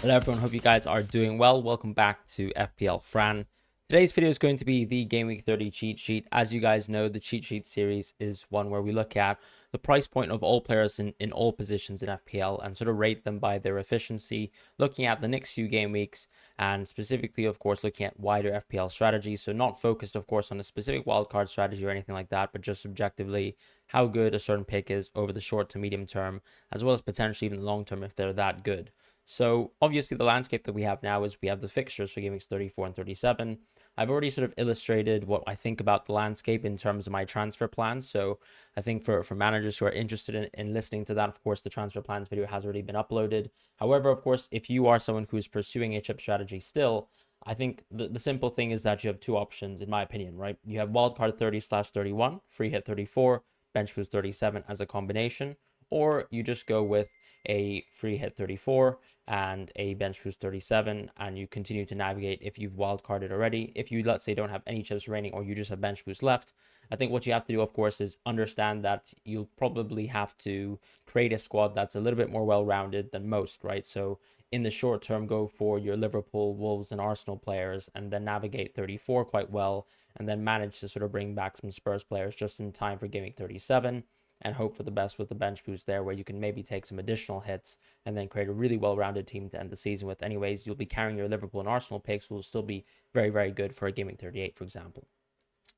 Hello everyone, hope you guys are doing well. Welcome back to FPL Fran. Today's video is going to be the Game Week 30 cheat sheet. As you guys know, the cheat sheet series is one where we look at the price point of all players in all positions in FPL and sort of rate them by their efficiency, looking at the next few game weeks and specifically, of course, looking at wider FPL strategies. So not focused, of course, on a specific wildcard strategy or anything like that, but just subjectively how good a certain pick is over the short to medium term, as well as potentially even the long term if they're that good. So obviously the landscape that we have now is we have the fixtures for Game Weeks 34 and 37. I've already sort of illustrated what I think about the landscape in terms of my transfer plans. So I think for managers who are interested in listening to that, of course, the transfer plans video has already been uploaded. However, of course, if you are someone who's pursuing a chip strategy still, I think the simple thing is that you have two options, in my opinion, right? You have wildcard 30/31, free hit 34, bench boost 37 as a combination, or you just go with a free hit 34 and a bench boost 37, and you continue to navigate if you've wildcarded already. If you, let's say, don't have any chips remaining or you just have bench boost left, I think what you have to do, of course, is understand that you'll probably have to create a squad that's a little bit more well-rounded than most, right? So in the short term, go for your Liverpool, Wolves, and Arsenal players, and then navigate 34 quite well, and then manage to sort of bring back some Spurs players just in time for Game Week 37, and hope for the best with the bench boost there, where you can maybe take some additional hits and then create a really well-rounded team to end the season with. Anyways, you'll be carrying your Liverpool and Arsenal picks, will still be very, very good for a Game Week 38, for example.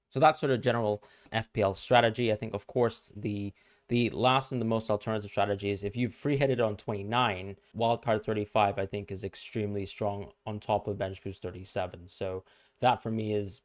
So that's sort of general FPL strategy. I think, of course, the last and the most alternative strategy is if you've free hitted on 29, wildcard 35, I think, is extremely strong on top of bench boost 37. So that for me is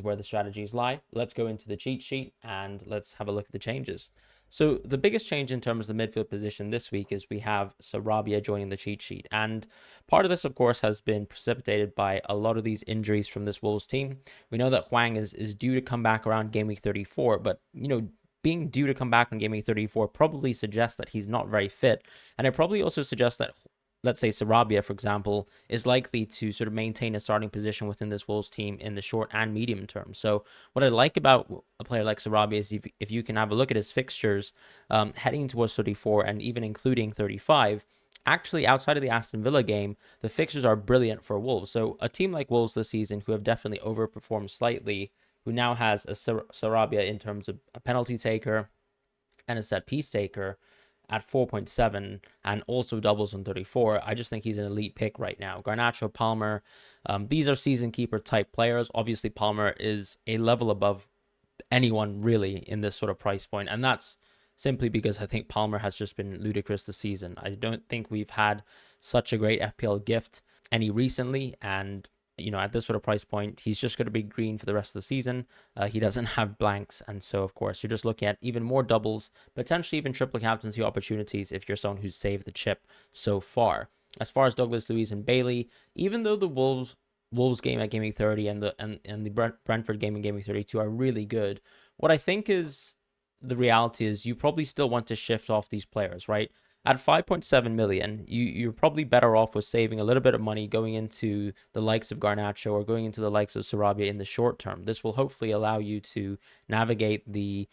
where the strategies lie. Let's go into the cheat sheet and let's have a look at the changes. So the biggest change in terms of the midfield position this week is we have Sarabia joining the cheat sheet. And part of this, of course, has been precipitated by a lot of these injuries from this Wolves team. We know that Hwang is due to come back around Game Week 34, but, being due to come back on Game Week 34 probably suggests that he's not very fit. And it probably also suggests that, let's say, Sarabia, for example, is likely to sort of maintain a starting position within this Wolves team in the short and medium term. So what I like about a player like Sarabia is if you can have a look at his fixtures heading towards 34 and even including 35, actually, outside of the Aston Villa game, the fixtures are brilliant for Wolves. So a team like Wolves this season, who have definitely overperformed slightly, who now has a Sarabia in terms of a penalty taker and a set piece taker at 4.7 and also doubles on 34. I just think he's an elite pick right now. Garnacho, Palmer, these are season keeper type players. Obviously, Palmer is a level above anyone really in this sort of price point, and that's simply because I think Palmer has just been ludicrous this season. I don't think we've had such a great FPL gift any recently, and at this sort of price point, he's just going to be green for the rest of the season. He doesn't have blanks, and so, of course, you're just looking at even more doubles, potentially even triple captaincy opportunities if you're someone who's saved the chip so far. As far as Douglas Luiz and Bailey, even though the Wolves game at Game Week 30 and the Brentford game in Game Week 32 are really good, what I think is the reality is you probably still want to shift off these players, right? At 5.7 million, you're probably better off with saving a little bit of money going into the likes of Garnacho or going into the likes of Sarabia in the short term. This will hopefully allow you to navigate the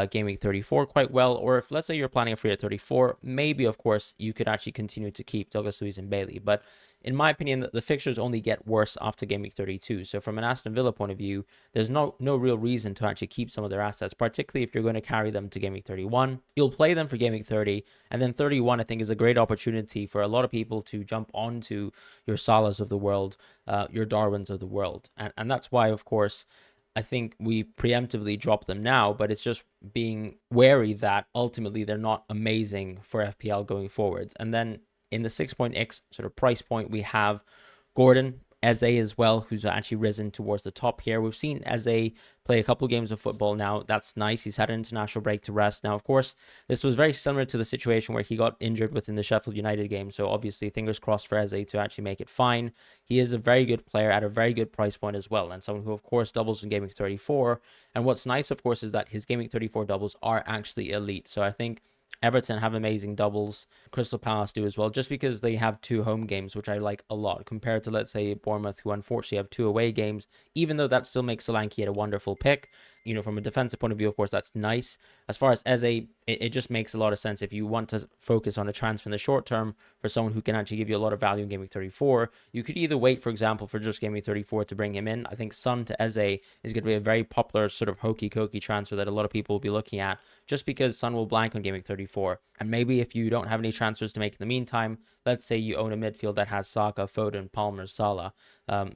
Game Week 34 quite well. Or if, let's say, you're planning a free at 34, maybe, of course, you could actually continue to keep Douglas Luiz and Bailey. But in my opinion, the fixtures only get worse after Game Week 32. So from an Aston Villa point of view, there's no real reason to actually keep some of their assets, particularly if you're going to carry them to Game Week 31. You'll play them for Game Week 30, and then 31, I think, is a great opportunity for a lot of people to jump onto your Salahs of the world, your Darwins of the world. And that's why, of course, I think we preemptively drop them now, but it's just being wary that ultimately they're not amazing for FPL going forwards. And then in the 6.x sort of price point, we have Gordon, Eze as well, who's actually risen towards the top here. We've seen Eze play a couple of games of football now. That's nice. He's had an international break to rest. Now, of course, this was very similar to the situation where he got injured within the Sheffield United game. So obviously, fingers crossed for Eze to actually make it fine. He is a very good player at a very good price point as well, and someone who, of course, doubles in Game Week 34. And what's nice, of course, is that his Game Week 34 doubles are actually elite. So I think Everton have amazing doubles. Crystal Palace do as well, just because they have two home games, which I like a lot, compared to, let's say, Bournemouth, who unfortunately have two away games. Even though that still makes Solanke a wonderful pick, from a defensive point of view, of course, that's nice. As far as Eze, it just makes a lot of sense if you want to focus on a transfer in the short term for someone who can actually give you a lot of value in Game Week 34. You could either wait, for example, for just Game Week 34 to bring him in. I think Son to Eze is going to be a very popular sort of hokey-cokey transfer that a lot of people will be looking at, just because Son will blank on Game Week 34. And maybe if you don't have any transfers to make in the meantime, let's say you own a midfield that has Saka, Foden, Palmer, Salah,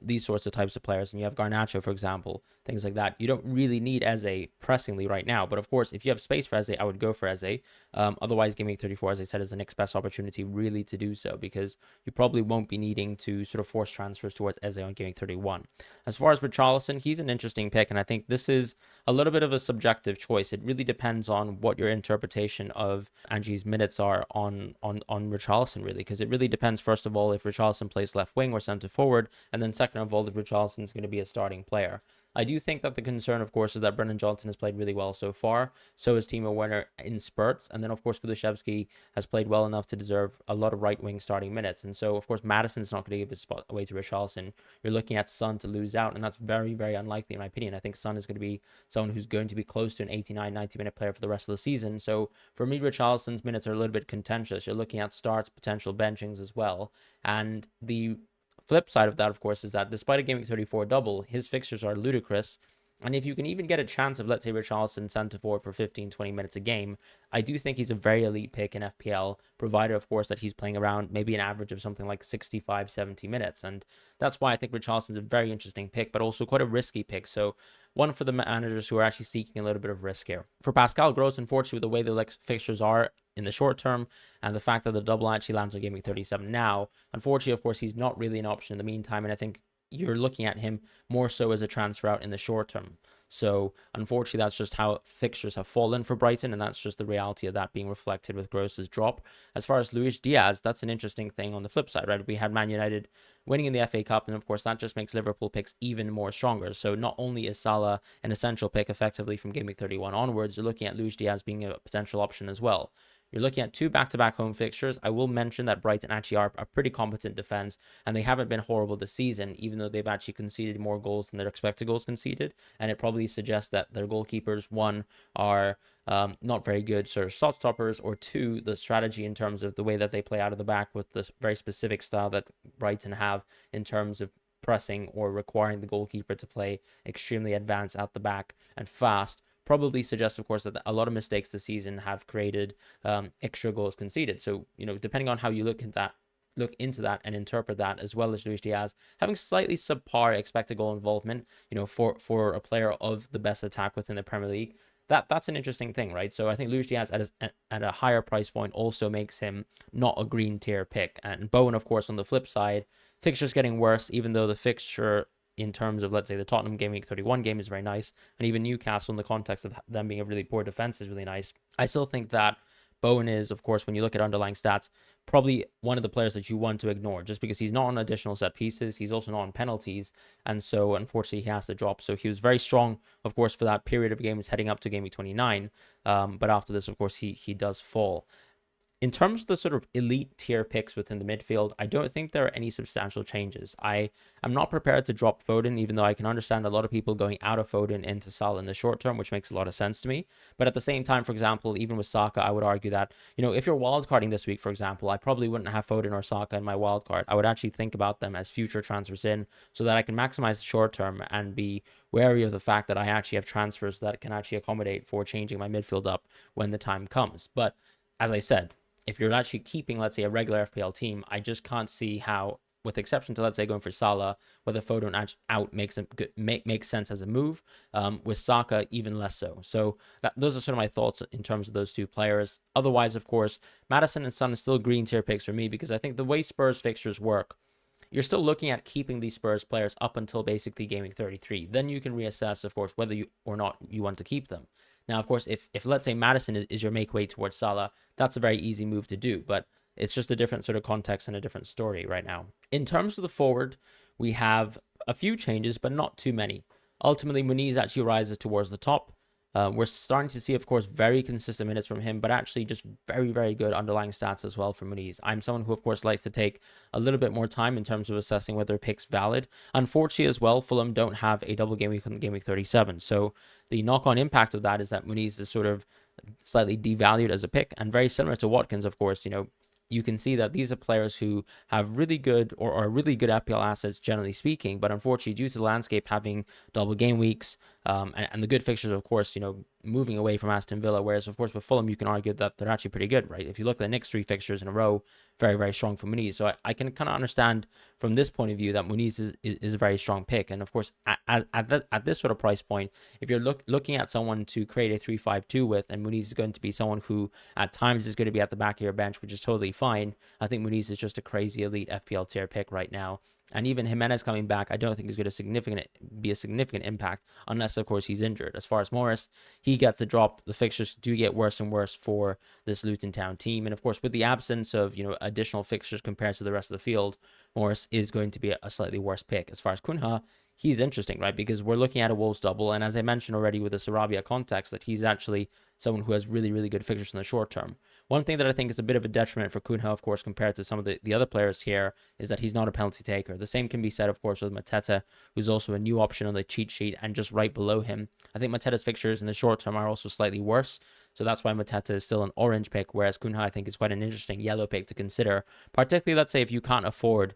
these sorts of types of players, and you have Garnacho, for example, things like that. You don't really need Eze pressingly right now, but of course, if you have space for Eze, I would go for Eze. Otherwise, Game Week 34, as I said, is the next best opportunity really to do so, because you probably won't be needing to sort of force transfers towards Eze on Game Week 31. As far as Richarlison, he's an interesting pick, and I think this is a little bit of a subjective choice. It really depends on what your interpretation of Angie's minutes are on Richarlison, really, because it really depends, first of all, if Richarlison plays left wing or centre forward, and then second of all, if Richarlison is going to be a starting player. I do think that the concern, of course, is that Brennan Johnson has played really well so far. So has Timo Werner in spurts. And then, of course, Kulusevski has played well enough to deserve a lot of right-wing starting minutes. And so, of course, Maddison's not going to give his spot away to Richarlison. You're looking at Son to lose out, and that's very, very unlikely, in my opinion. I think Son is going to be someone who's going to be close to an 89, 90-minute player for the rest of the season. So, for me, Richarlison's minutes are a little bit contentious. You're looking at starts, potential benchings as well. And the flip side of that, of course, is that despite a Game Week 34 double, his fixtures are ludicrous. And if you can even get a chance of, let's say, Richarlison centre forward for 15, 20 minutes a game, I do think he's a very elite pick in FPL, provided, of course, that he's playing around maybe an average of something like 65, 70 minutes. And that's why I think Richarlison's a very interesting pick, but also quite a risky pick. So one for the managers who are actually seeking a little bit of risk here. For Pascal Gross, unfortunately, with the way the fixtures are in the short term, and the fact that the double actually lands on Game Week 37 now, unfortunately, of course, he's not really an option in the meantime, and I think you're looking at him more so as a transfer out in the short term. So unfortunately, that's just how fixtures have fallen for Brighton, and that's just the reality of that being reflected with Gross's drop. As far as Luis Diaz, that's an interesting thing on the flip side, right? We had Man United winning in the FA Cup, and of course that just makes Liverpool picks even more stronger. So not only is Salah an essential pick effectively from Game Week 31 onwards, you're looking at Luis Diaz being a potential option as well. You're looking at 2 back-to-back home fixtures. I will mention that Brighton actually are a pretty competent defense, and they haven't been horrible this season, even though they've actually conceded more goals than their expected goals conceded. And it probably suggests that their goalkeepers, one, are not very good sort of shot stoppers, or two, the strategy in terms of the way that they play out of the back with the very specific style that Brighton have in terms of pressing or requiring the goalkeeper to play extremely advanced out the back and fast, probably suggests, of course, that a lot of mistakes this season have created extra goals conceded. So, depending on how you look into that and interpret that, as well as Luis Diaz having slightly subpar expected goal involvement, for a player of the best attack within the Premier League, that's an interesting thing, right? So I think Luis Diaz at a higher price point also makes him not a green tier pick. And Bowen, of course, on the flip side, fixture's getting worse, even though the fixture in terms of, let's say, the Tottenham Game Week 31 game is very nice, and even Newcastle in the context of them being a really poor defense is really nice. I still think that Bowen is, of course, when you look at underlying stats, probably one of the players that you want to ignore, just because he's not on additional set pieces, he's also not on penalties, and so unfortunately he has to drop. So he was very strong, of course, for that period of games heading up to Game Week 29, but after this, of course, he does fall. In terms of the sort of elite tier picks within the midfield, I don't think there are any substantial changes. I am not prepared to drop Foden, even though I can understand a lot of people going out of Foden into Salah in the short term, which makes a lot of sense to me. But at the same time, for example, even with Saka, I would argue that, if you're wildcarding this week, for example, I probably wouldn't have Foden or Saka in my wildcard. I would actually think about them as future transfers in, so that I can maximize the short term and be wary of the fact that I actually have transfers that can actually accommodate for changing my midfield up when the time comes. But as I said, if you're actually keeping, let's say, a regular FPL team, I just can't see how, with exception to, let's say, going for Salah, whether Foden out makes sense as a move. With Saka, even less so. So those are sort of my thoughts in terms of those two players. Otherwise, of course, Maddison and Son is still green tier picks for me, because I think the way Spurs fixtures work, you're still looking at keeping these Spurs players up until basically Game Week 33. Then you can reassess, of course, whether you or not you want to keep them. Now, of course, if let's say Maddison is your make way towards Salah, that's a very easy move to do, but it's just a different sort of context and a different story right now. In terms of the forward, we have a few changes, but not too many. Ultimately, Muniz actually rises towards the top. We're starting to see, of course, very consistent minutes from him, but actually just very, very good underlying stats as well from Muniz. I'm someone who, of course, likes to take a little bit more time in terms of assessing whether a pick's valid. Unfortunately, as well, Fulham don't have a double game week on game week 37. So the knock-on impact of that is that Muniz is sort of slightly devalued as a pick, and very similar to Watkins, of course, you can see that these are players who have really good or are really good FPL assets, generally speaking, but unfortunately, due to the landscape having double game weeks and the good fixtures, of course, moving away from Aston Villa, whereas, of course, with Fulham, you can argue that they're actually pretty good, right? If you look at the next 3 fixtures in a row, very, very strong for Muniz. So I can kind of understand from this point of view that Muniz is a very strong pick. And, of course, at this sort of price point, if you're looking at someone to create a 3-5-2 with, and Muniz is going to be someone who at times is going to be at the back of your bench, which is totally fine. I think Muniz is just a crazy elite FPL tier pick right now. And even Jimenez coming back, I don't think is going to be a significant impact unless, of course, he's injured. As far as Morris, he gets a drop. The fixtures do get worse and worse for this Luton Town team. And, of course, with the absence of, additional fixtures compared to the rest of the field, Morris is going to be a slightly worse pick. As far as Cunha, he's interesting, right? Because we're looking at a Wolves double. And as I mentioned already with the Sarabia context, that he's actually someone who has really, really good fixtures in the short term. One thing that I think is a bit of a detriment for Cunha, of course, compared to some of the other players here, is that he's not a penalty taker. The same can be said, of course, with Mateta, who's also a new option on the cheat sheet, and just right below him. I think Mateta's fixtures in the short term are also slightly worse. So that's why Mateta is still an orange pick, whereas Cunha, I think, is quite an interesting yellow pick to consider. Particularly, let's say, if you can't afford,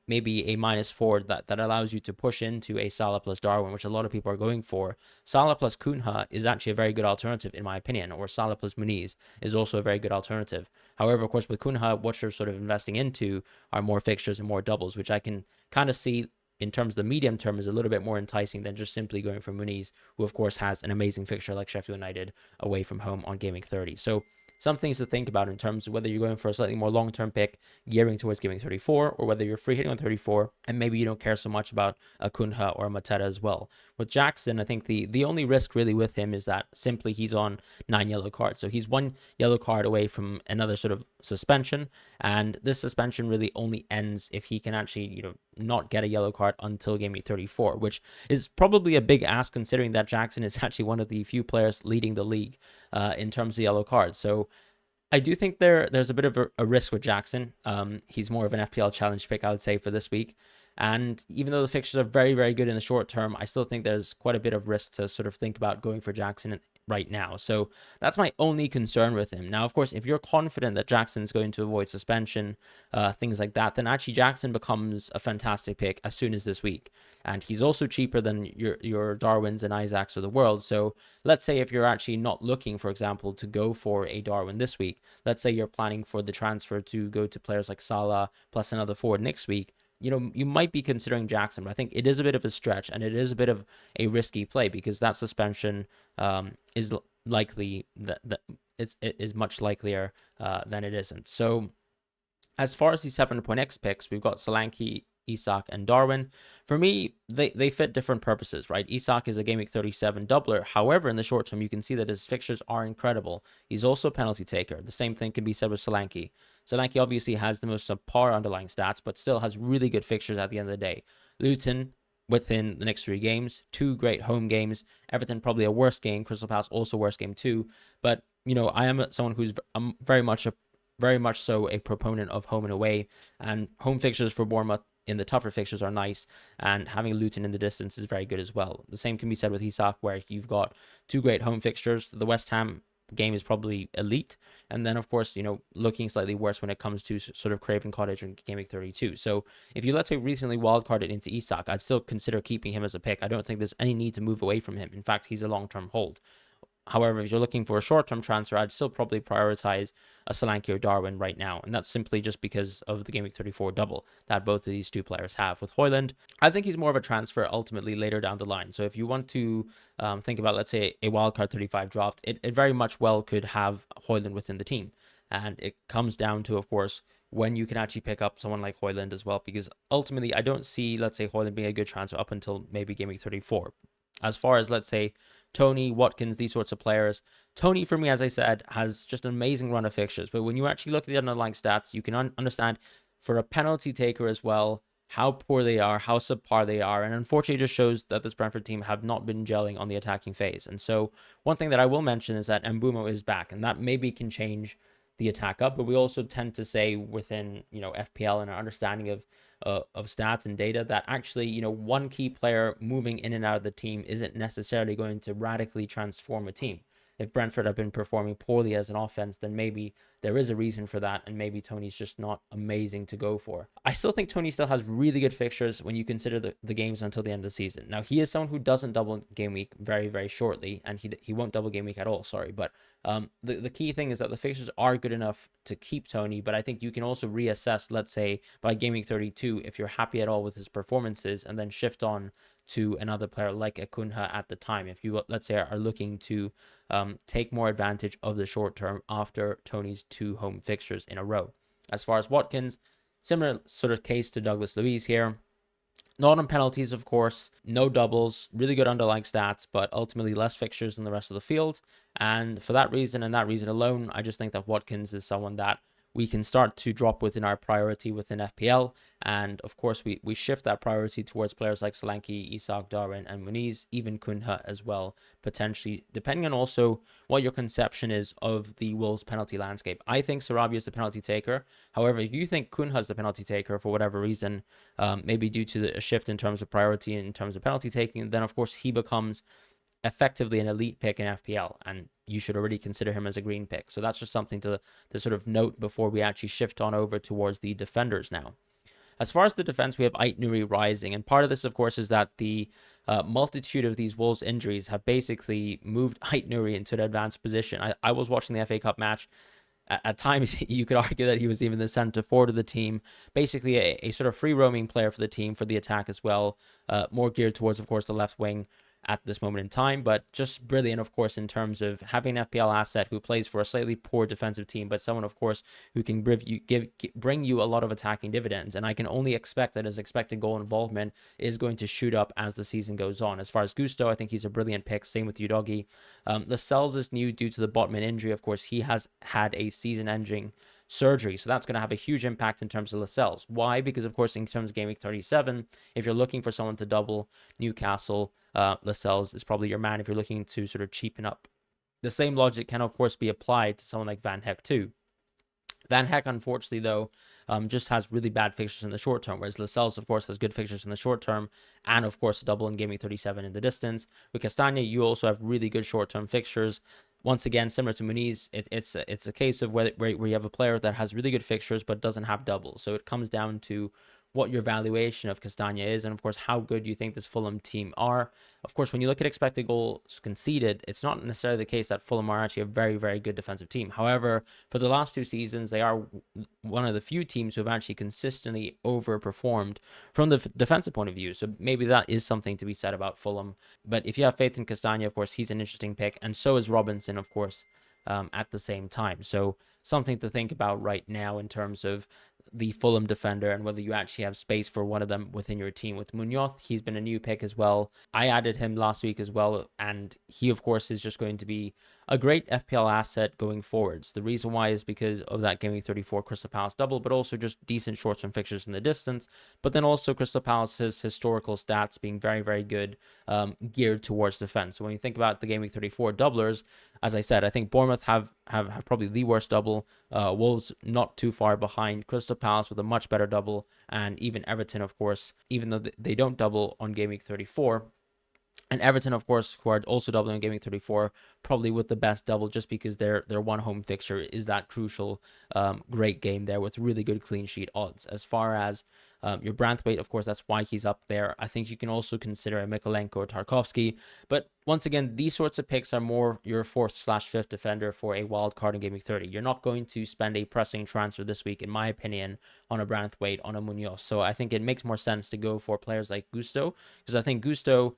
maybe a -4 that allows you to push into a Salah plus Darwin, which a lot of people are going for. Salah plus Cunha is actually a very good alternative, in my opinion, or Salah plus Muniz is also a very good alternative. However, of course, with Cunha, what you're sort of investing into are more fixtures and more doubles, which I can kind of see in terms of the medium term is a little bit more enticing than just simply going for Muniz, who of course has an amazing fixture like Sheffield United away from home on Game Week 30. So some things to think about in terms of whether you're going for a slightly more long-term pick gearing towards Game Week 34, or whether you're free hitting on 34 and maybe you don't care so much about a Cunha or a Mateta as well. With Jackson, I think the only risk really with him is that simply he's on 9 yellow cards. So he's 1 yellow card away from another sort of suspension, and this suspension really only ends if he can actually, not get a yellow card until Game Week 34, which is probably a big ask considering that Jackson is actually one of the few players leading the league in terms of yellow cards. So I do think there's a bit of a risk with Jackson. He's more of an FPL challenge pick, I would say, for this week. And even though the fixtures are very, very good in the short term, I still think there's quite a bit of risk to sort of think about going for Jackson right now. So that's my only concern with him. Now, of course, if you're confident that Jackson's going to avoid suspension, things like that, then actually Jackson becomes a fantastic pick as soon as this week. And he's also cheaper than your Darwins and Isaacs of the world. So let's say if you're actually not looking, for example, to go for a Darwin this week, let's say you're planning for the transfer to go to players like Salah plus another forward next week, you might be considering Jackson, but I think it is a bit of a stretch and it is a bit of a risky play because that suspension is likely that it is much likelier than it isn't. So as far as the 7.x picks, we've got Solanke, Isak, and Darwin. For me, they fit different purposes, right? Isak is a Game Week 37 doubler. However, in the short term, you can see that his fixtures are incredible. He's also a penalty taker. The same thing can be said with Solanke. Solanke obviously has the most subpar underlying stats, but still has really good fixtures at the end of the day. Luton, within the next 3 games, 2 great home games. Everton probably a worse game. Crystal Palace also worse game too. But I am someone who's very much so a proponent of home and away, and home fixtures for Bournemouth in the tougher fixtures are nice, and having Luton in the distance is very good as well. The same can be said with Isak, where you've got 2 great home fixtures. The West Ham game is probably elite, and then of course looking slightly worse when it comes to sort of Craven Cottage and Game Week 32. So if you, let's say, recently wildcarded into Isak, I'd still consider keeping him as a pick. I don't think there's any need to move away from him. In fact, he's a long-term hold. However, if you're looking for a short-term transfer, I'd still probably prioritize a Solanke or Darwin right now. And that's simply just because of the Game Week 34 double that both of these 2 players have. With Højlund, I think he's more of a transfer ultimately later down the line. So if you want to think about, let's say, a wildcard 35 draft, it very much well could have Højlund within the team. And it comes down to, of course, when you can actually pick up someone like Højlund as well. Because ultimately, I don't see, let's say, Højlund being a good transfer up until maybe Game Week 34. As far as, let's say, Tony, Watkins, these sorts of players. Tony, for me, as I said, has just an amazing run of fixtures. But when you actually look at the underlying stats, you can understand for a penalty taker as well, how poor they are, how subpar they are, and unfortunately it just shows that this Brentford team have not been gelling on the attacking phase. And so one thing that I will mention is that Mbumo is back, and that maybe can change the attack up, but we also tend to say within, FPL and our understanding of stats and data that actually, one key player moving in and out of the team isn't necessarily going to radically transform a team. If Brentford have been performing poorly as an offense, then maybe there is a reason for that, and maybe Tony's just not amazing to go for. I still think Tony still has really good fixtures when you consider the games until the end of the season. Now, he is someone who doesn't double game week very, very shortly, and he won't double game week at all, sorry. But the key thing is that the fixtures are good enough to keep Tony, but I think you can also reassess, let's say, by game week 32, if you're happy at all with his performances, and then shift on to another player like Akunha at the time. If you, let's say, are looking to take more advantage of the short term after Tony's 2 home fixtures in a row. As far as Watkins, similar sort of case to Douglas Luiz here. Not on penalties, of course, no doubles, really good underlying stats, but ultimately less fixtures than the rest of the field. And for that reason and that reason alone, I just think that Watkins is someone that we can start to drop within our priority within FPL. And of course, we shift that priority towards players like Solanke, Isak, Darwin, and Muniz, even Kunha as well, potentially, depending on also what your conception is of the Wolves penalty landscape. I think Sarabia is the penalty taker. However, if you think Kunha is the penalty taker for whatever reason, maybe due to a shift in terms of priority, in terms of penalty taking, then of course he becomes effectively an elite pick in FPL, and you should already consider him as a green pick. So that's just something to sort of note before we actually shift on over towards the defenders now. As far as the defense, we have Ait Nuri rising, and part of this, of course, is that the multitude of these Wolves injuries have basically moved Ait Nuri into an advanced position. I was watching the FA Cup match. At times, you could argue that he was even the centre forward of the team, basically a sort of free roaming player for the team, for the attack as well, more geared towards, of course, the left wing at this moment in time, but just brilliant, of course, in terms of having an FPL asset who plays for a slightly poor defensive team, but someone, of course, who can bring you a lot of attacking dividends. And I can only expect that his expected goal involvement is going to shoot up as the season goes on. As far as Gusto, I think he's a brilliant pick. Same with Udogi. Lascelles is new due to the Botman injury. Of course, he has had a season-ending surgery, so that's going to have a huge impact in terms of Lascelles. Why? Because of course, in terms of game week 37, if you're looking for someone to double Newcastle, Lascelles is probably your man if you're looking to sort of cheapen up. The same logic can of course be applied to someone like Van Heck too. Van Heck, unfortunately, though, just has really bad fixtures in the short term, whereas Lascelles, of course, has good fixtures in the short term, and, of course, double in gaming 37 in the distance. With Castagna, you also have really good short-term fixtures. Once again, similar to Muniz, it's a case of where you have a player that has really good fixtures but doesn't have doubles. So it comes down to what your valuation of Castagna is, and of course how good you think this Fulham team are. Of course, when you look at expected goals conceded, it's not necessarily the case that Fulham are actually a very, very good defensive team. However, for the last 2 seasons, they are one of the few teams who have actually consistently overperformed from the defensive point of view. So maybe that is something to be said about Fulham. But if you have faith in Castagna, of course, he's an interesting pick, and so is Robinson, of course, at the same time. So something to think about right now in terms of the Fulham defender and whether you actually have space for one of them within your team. With Munoz, he's been a new pick as well. I added him last week as well, and he, of course, is just going to be a great FPL asset going forwards. The reason why is because of that Game Week 34 Crystal Palace double, but also just decent short-term fixtures in the distance. But then also Crystal Palace's historical stats being very, very good, geared towards defense. So when you think about the Game Week 34 doublers, as I said, I think Bournemouth have probably the worst double. Wolves not too far behind. Crystal Palace with a much better double, and even Everton, of course, even though they don't double on Game Week 34. And Everton, of course, who are also doubling in Game Week 34, probably with the best double, just because their one home fixture is that crucial, great game there with really good clean sheet odds. As far as your Branthwaite, of course, that's why he's up there. I think you can also consider a Mikolenko or Tarkovsky. But once again, these sorts of picks are more your 4th/5th defender for a wild card in Game Week 30. You're not going to spend a pressing transfer this week, in my opinion, on a Branthwaite, on a Munoz. So I think it makes more sense to go for players like Gusto, because I think Gusto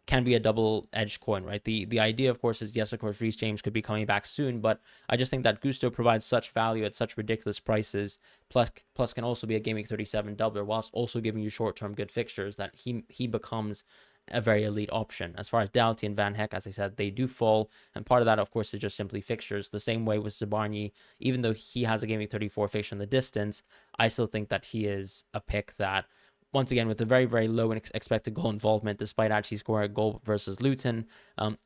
can be a double-edged coin, right? The idea, of course, is, yes, of course, Reece James could be coming back soon, but I just think that Gusto provides such value at such ridiculous prices, plus can also be a Game Week 37 doubler, whilst also giving you short-term good fixtures, that he becomes a very elite option. As far as Doughty and Van Heck, as I said, they do fall, and part of that, of course, is just simply fixtures. The same way with Zabarnyi, even though he has a Game Week 34 fixture in the distance, I still think that he is a pick that, once again, with a very, very low expected goal involvement, despite actually scoring a goal versus Luton,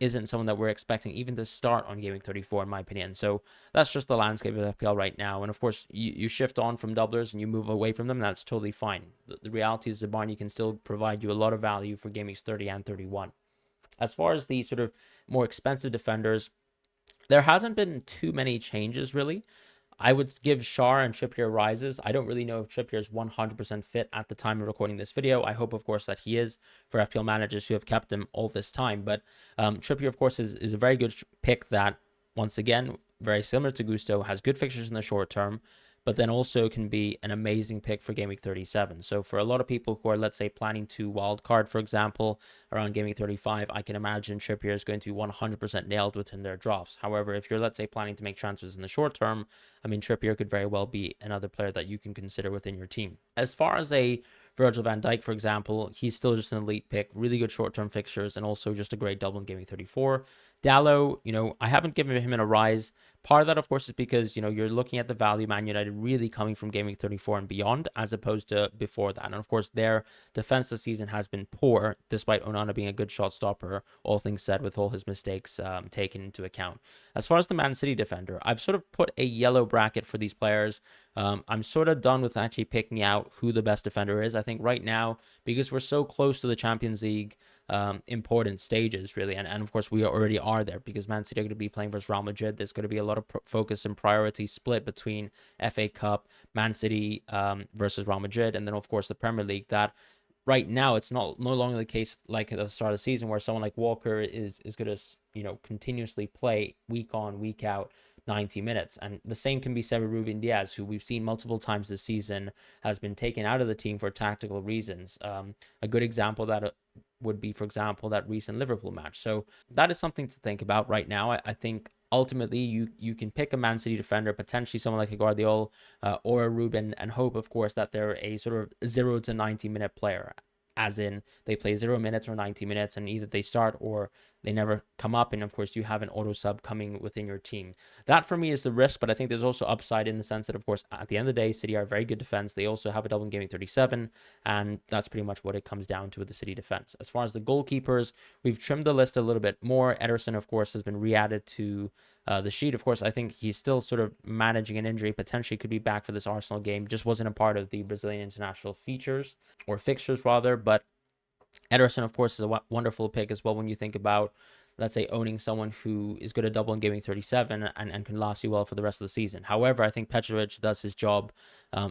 isn't someone that we're expecting even to start on Gaming 34, in my opinion. So that's just the landscape of FPL right now. And of course, you shift on from doublers and you move away from them. That's totally fine. The reality is Zabani can still provide you a lot of value for Game Weeks 30 and 31. As far as the sort of more expensive defenders, there hasn't been too many changes, really. I would give Shar and Trippier rises. I don't really know if Trippier is 100% fit at the time of recording this video. I hope, of course, that he is for FPL managers who have kept him all this time. But Trippier, of course, is a very good pick that, once again, very similar to Gusto, has good fixtures in the short term, but then also can be an amazing pick for Game Week 37. So for a lot of people who are, let's say, planning to wildcard, for example, around Game Week 35, I can imagine Trippier is going to be 100% nailed within their drafts. However, if you're, let's say, planning to make transfers in the short term, I mean, Trippier could very well be another player that you can consider within your team. As far as a Virgil van Dijk, for example, he's still just an elite pick, really good short-term fixtures, and also just a great double in Game Week 34. Dallo, I haven't given him a rise. Part of that, of course, is because, you're looking at the value Man United really coming from Game Week 34 and beyond, as opposed to before that. And of course, their defense this season has been poor, despite Onana being a good shot stopper, all things said, with all his mistakes taken into account. As far as the Man City defender, I've sort of put a yellow bracket for these players. I'm sort of done with actually picking out who the best defender is. I think right now, because we're so close to the Champions League important stages, really, and of course we already are there, because Man City are going to be playing versus Real Madrid. There's going to be a lot of focus and priority split between FA Cup, Man City versus Real Madrid, and then of course the Premier League. That right now it's no longer the case like at the start of the season, where someone like Walker is going to continuously play week on, week out, 90 minutes. And the same can be said with Ruben Diaz, who we've seen multiple times this season has been taken out of the team for tactical reasons. A good example that would be, for example, that recent Liverpool match. So that is something to think about right now. I think ultimately you can pick a Man City defender, potentially someone like a Guardiola or a Ruben, and hope, of course, that they're a sort of 0 to 90-minute player, as in they play 0 minutes or 90 minutes, and either they start or they never come up. And of course, you have an auto sub coming within your team. That for me is the risk, but I think there's also upside in the sense that, of course, at the end of the day, City are a very good defense. They also have a double in Gaming 37, and that's pretty much what it comes down to with the City defense. As far as the goalkeepers, we've trimmed the list a little bit more. Ederson, of course, has been re-added to the sheet. Of course, I think he's still sort of managing an injury, potentially could be back for this Arsenal game. Just wasn't a part of the Brazilian international features, or fixtures rather, but Ederson, of course, is a wonderful pick as well when you think about, let's say, owning someone who is good at double and Gaming 37 and can last you well for the rest of the season. However, I think Petrovic does his job,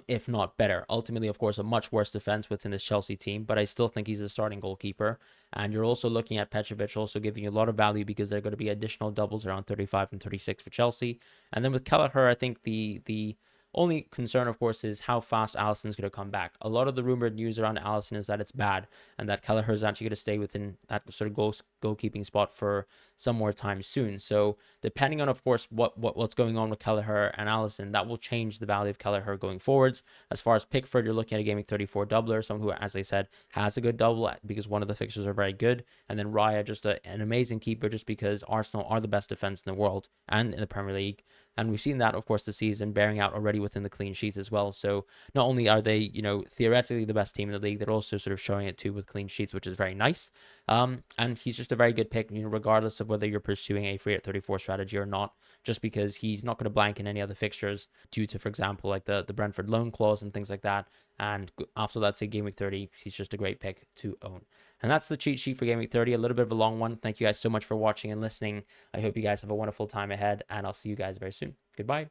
if not better. Ultimately, of course, a much worse defense within this Chelsea team, but I still think he's a starting goalkeeper. And you're also looking at Petrovic also giving you a lot of value, because there are going to be additional doubles around 35 and 36 for Chelsea. And then with Kelleher, I think the only concern, of course, is how fast Alisson's going to come back. A lot of the rumored news around Alisson is that it's bad, and that Kelleher is actually going to stay within that sort of goalkeeping spot for some more time soon. So depending on, of course, what's going on with Kelleher and Alisson, that will change the value of Kelleher going forwards. As far as Pickford, you're looking at a Gaming 34 doubler, someone who, as I said, has a good double because one of the fixtures are very good. And then Raya, just an amazing keeper, just because Arsenal are the best defense in the world and in the Premier League. And we've seen that, of course, this season bearing out already within the clean sheets as well. So not only are they, theoretically the best team in the league, they're also sort of showing it too with clean sheets, which is very nice. And he's just a very good pick, regardless of whether you're pursuing a free at 34 strategy or not, just because he's not going to blank in any other fixtures due to, for example, like the Brentford loan clause and things like that. And after that, say Game Week 30, he's just a great pick to own. And that's the cheat sheet for Game Week 30. A little bit of a long one. Thank you guys so much for watching and listening. I hope you guys have a wonderful time ahead, and I'll see you guys very soon. Goodbye.